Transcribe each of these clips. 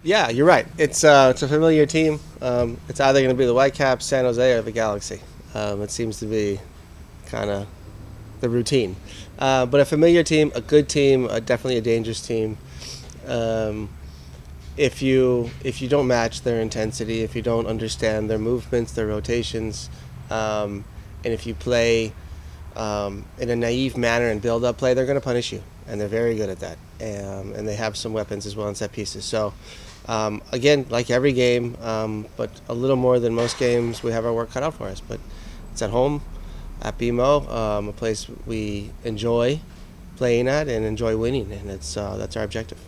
Yeah, you're right. It's a familiar team. It's either going to be the Whitecaps, San Jose, or the Galaxy. It seems to be kind of the routine. But a familiar team, a good team, definitely a dangerous team. Um, if you don't match their intensity, if you don't understand their movements, their rotations, and if you play in a naive manner and build up play, they're going to punish you, and they're very good at that. And they have some weapons as well in set pieces. So again, like every game, but a little more than most games, we have our work cut out for us. But it's at home, at BMO, a place we enjoy playing at and enjoy winning, and that's our objective.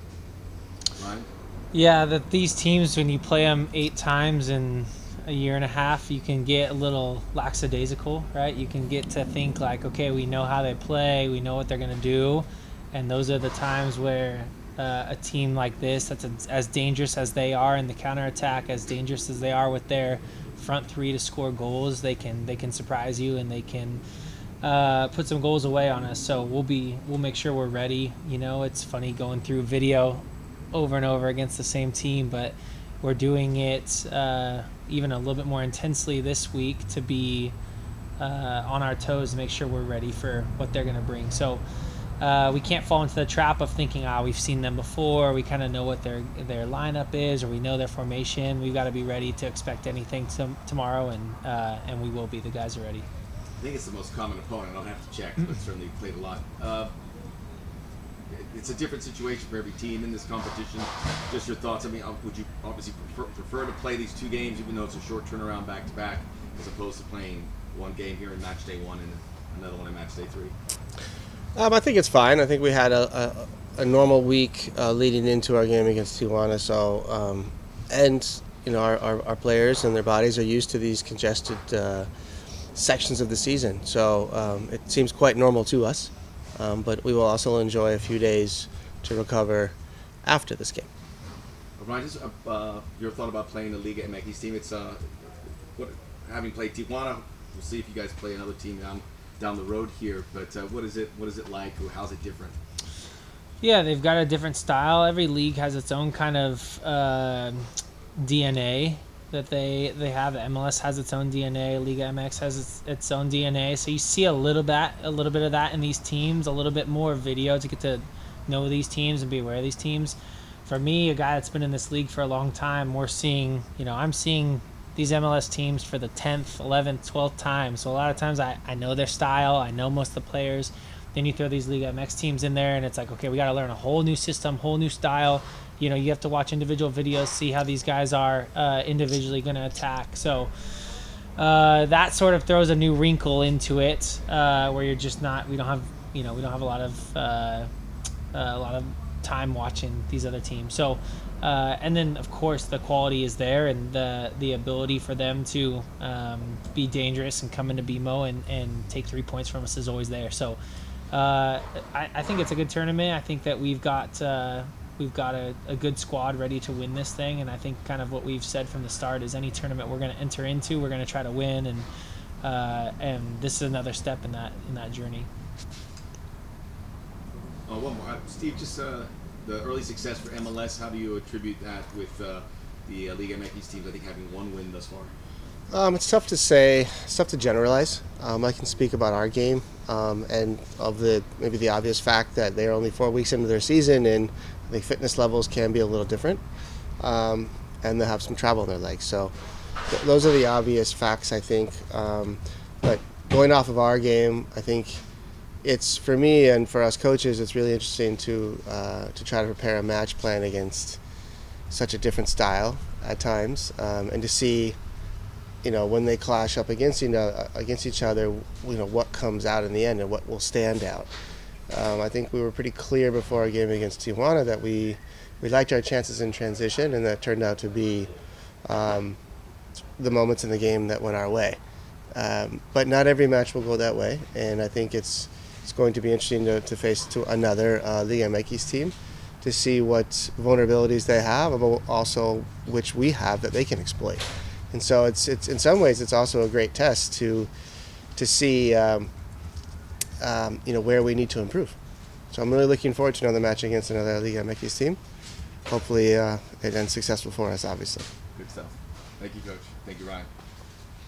Ryan? Yeah, that these teams, when you play them 8 times in a year and a half, you can get a little lackadaisical, right? You can get to think like, okay, we know how they play, we know what they're going to do, and those are the times where a team like this, that's as dangerous as they are in the counterattack, as dangerous as they are with their front three to score goals, they can surprise you, and they can put some goals away on us. So we'll make sure we're ready. It's funny going through video over and over against the same team, but we're doing it even a little bit more intensely this week to be on our toes to make sure we're ready for what they're going to bring. So we can't fall into the trap of thinking, we've seen them before, we kind of know what their lineup is, or we know their formation. We've got to be ready to expect anything tomorrow, and we will be. The guys are ready. I think it's the most common opponent. I'll have to check, but certainly played a lot. It's a different situation for every team in this competition. Just your thoughts. I mean, would you obviously prefer to play these two games, even though it's a short turnaround back to back, as opposed to playing one game here in match day 1 and another one in match day 3? I think it's fine. I think we had a normal week leading into our game against Tijuana. So, and our players and their bodies are used to these congested sections of the season. So it seems quite normal to us. But we will also enjoy a few days to recover after this game. Ryan, just your thought about playing the Liga MX team. It's having played Tijuana. We'll see if you guys play another team down the road here. But what is it like? Or how's it different? Yeah, they've got a different style. Every league has its own kind of DNA that they have. The MLS has its own DNA. Liga MX has its own DNA. So you see a little bit of that in these teams. A little bit more video to get to know these teams and be aware of these teams. For me, a guy that's been in this league for a long time, I'm seeing these MLS teams for the 10th, 11th, 12th time. So a lot of times I know their style. I know most of the players. Then you throw these Liga MX teams in there, and it's like, okay, we got to learn a whole new system, whole new style. You have to watch individual videos, see how these guys are individually going to attack. So that sort of throws a new wrinkle into it, where you're just not. We don't have a lot of time watching these other teams. So and then of course the quality is there, and the ability for them to be dangerous and come into BMO and take 3 points from us is always there. So I think it's a good tournament. I think that we've got a good squad ready to win this thing, and I think kind of what we've said from the start is any tournament we're going to enter into, we're going to try to win, and this is another step in that journey. One more, Steve. Just the early success for MLS. How do you attribute that with the Liga MX teams? I think having one win thus far. It's tough to say. It's tough to generalize. I can speak about our game, and of maybe the obvious fact that they're only 4 weeks into their season, and I think fitness levels can be a little different, and they'll have some travel in their legs. So those are the obvious facts, I think. But going off of our game, I think it's, for me and for us coaches, it's really interesting to try to prepare a match plan against such a different style at times, and to see, when they clash up against each other, what comes out in the end and what will stand out. I think we were pretty clear before our game against Tijuana that we liked our chances in transition, and that turned out to be the moments in the game that went our way. But not every match will go that way, and I think it's going to be interesting to face another Liga MX team to see what vulnerabilities they have, but also which we have that they can exploit. And so it's in some ways it's also a great test to see where we need to improve. So I'm really looking forward to another match against another Liga MX team, hopefully it ends successful for us, obviously. Good stuff. Thank you, Coach. Thank you, Ryan.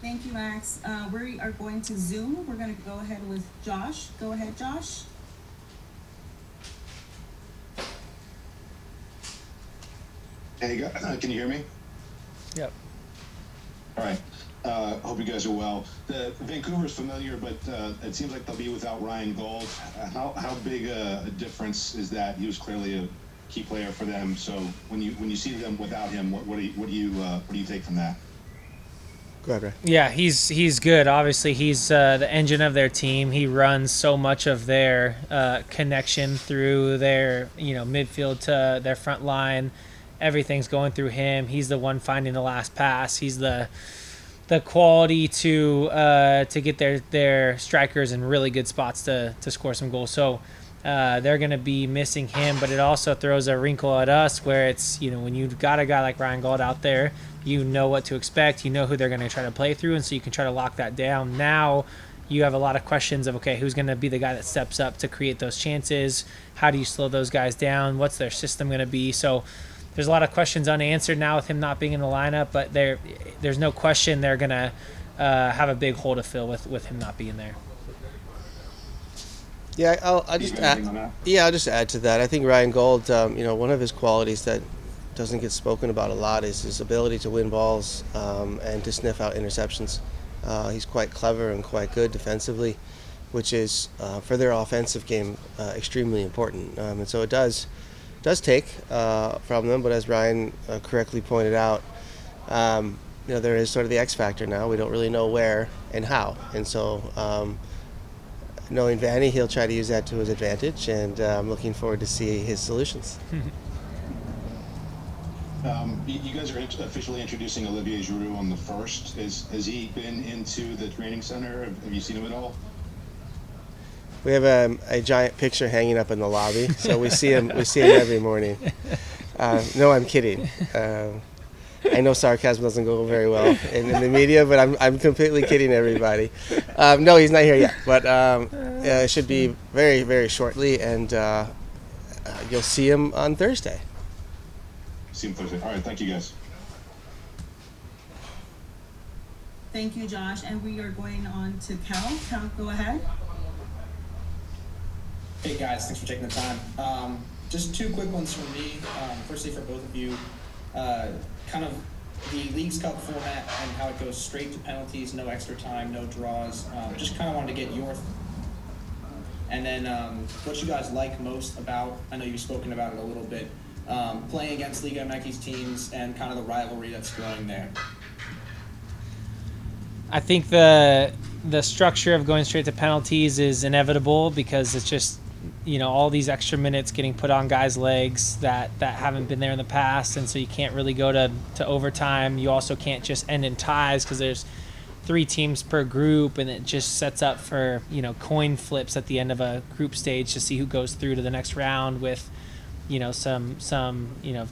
Thank you, Max. We are going to Zoom. We're going to go ahead with Josh. Go ahead, Josh. Hey, can you hear me? Yep. All right. Hope you guys are well. Vancouver's familiar, but it seems like they'll be without Ryan Gold. How big a difference is that? He was clearly a key player for them. So when you see them without him, what do you take from that? Go ahead, Ray. Yeah, he's good. Obviously, he's the engine of their team. He runs so much of their connection through their midfield to their front line. Everything's going through him. He's the one finding the last pass. He's the quality to get their strikers in really good spots to score some goals. So they're going to be missing him, but it also throws a wrinkle at us where it's, when you've got a guy like Ryan Gold out there, you know what to expect. You know who they're going to try to play through, and so you can try to lock that down. Now you have a lot of questions of, okay, who's going to be the guy that steps up to create those chances? How do you slow those guys down? What's their system going to be? So there's a lot of questions unanswered now with him not being in the lineup, but there's no question they're going to have a big hole to fill with him not being there. Yeah, I'll just add. Yeah, I'll just add to that. I think Ryan Gold, one of his qualities that doesn't get spoken about a lot is his ability to win balls and to sniff out interceptions. He's quite clever and quite good defensively, which is for their offensive game extremely important. And so it does take from them, but as Ryan correctly pointed out, there is sort of the X factor now. We don't really know where and how, and so knowing Vanny, he'll try to use that to his advantage, and I'm looking forward to see his solutions. You guys are officially introducing Olivier Giroud on the 1st. Has he been into the training center? Have you seen him at all? We have a giant picture hanging up in the lobby, so we see him every morning. No, I'm kidding. I know sarcasm doesn't go very well in the media, but I'm completely kidding everybody. No, he's not here yet, but it should be very, very shortly, and you'll see him on Thursday. See him Thursday. All right, thank you, guys. Thank you, Josh. And we are going on to Cal. Cal, go ahead. Hey guys, thanks for taking the time. Just two quick ones from me. Firstly, for both of you, kind of the Leagues Cup format and how it goes straight to penalties, no extra time, no draws. Just kind of wanted to get your and then what you guys like most about, I know you've spoken about it a little bit, playing against Liga MX teams and kind of the rivalry that's growing there. I think the structure of going straight to penalties is inevitable because it's just, all these extra minutes getting put on guys' legs that haven't been there in the past, and so you can't really go to overtime. You also can't just end in ties because there's 3 teams per group, and it just sets up for, coin flips at the end of a group stage to see who goes through to the next round with, some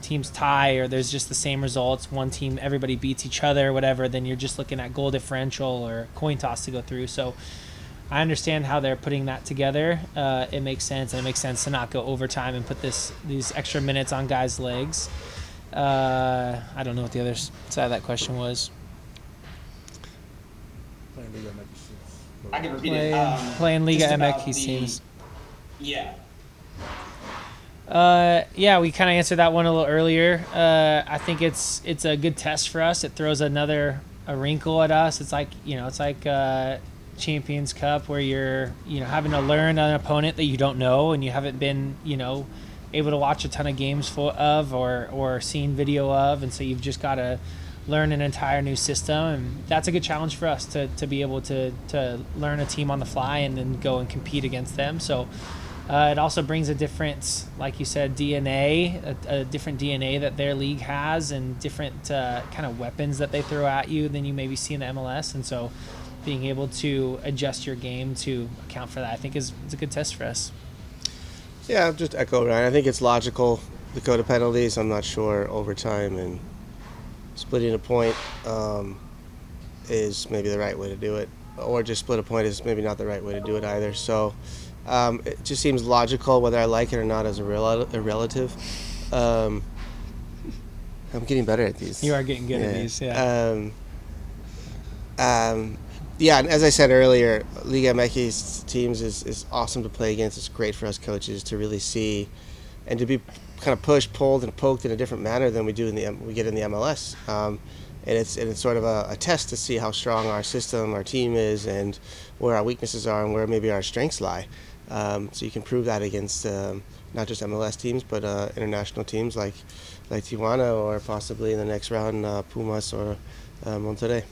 teams tie or there's just the same results. One team, everybody beats each other, whatever, then you're just looking at goal differential or coin toss to go through. So I understand how they're putting that together. It makes sense, and it makes sense to not go overtime and put these extra minutes on guys' legs. I don't know what the other side of that question was. I can repeat it. Playing Liga MX teams. Yeah. Yeah, we kind of answered that one a little earlier. I think it's a good test for us. It throws a wrinkle at us. It's like Champions Cup where you're having to learn an opponent that you don't know and you haven't been able to watch a ton of games or seen video of, and so you've just got to learn an entire new system, and that's a good challenge for us to be able to learn a team on the fly and then go and compete against them. So it also brings a different, like you said, DNA, a different DNA that their league has, and different kind of weapons that they throw at you than you maybe see in the MLS. And so being able to adjust your game to account for that, I think is a good test for us. Yeah, just echo Ryan. I think it's logical to go to penalties. I'm not sure overtime and splitting a point is maybe the right way to do it, or just split a point is maybe not the right way to do it either. So it just seems logical. Whether I like it or not is a relative. I'm getting better at these. You are getting good at these, yeah. Yeah, and as I said earlier, Liga MX teams is awesome to play against. It's great for us coaches to really see and to be kind of pushed, pulled, and poked in a different manner than we get in the MLS. And it's sort of a test to see how strong our system, our team is, and where our weaknesses are and where maybe our strengths lie. So you can prove that against not just MLS teams, but international teams like Tijuana, or possibly in the next round Pumas or Monterrey.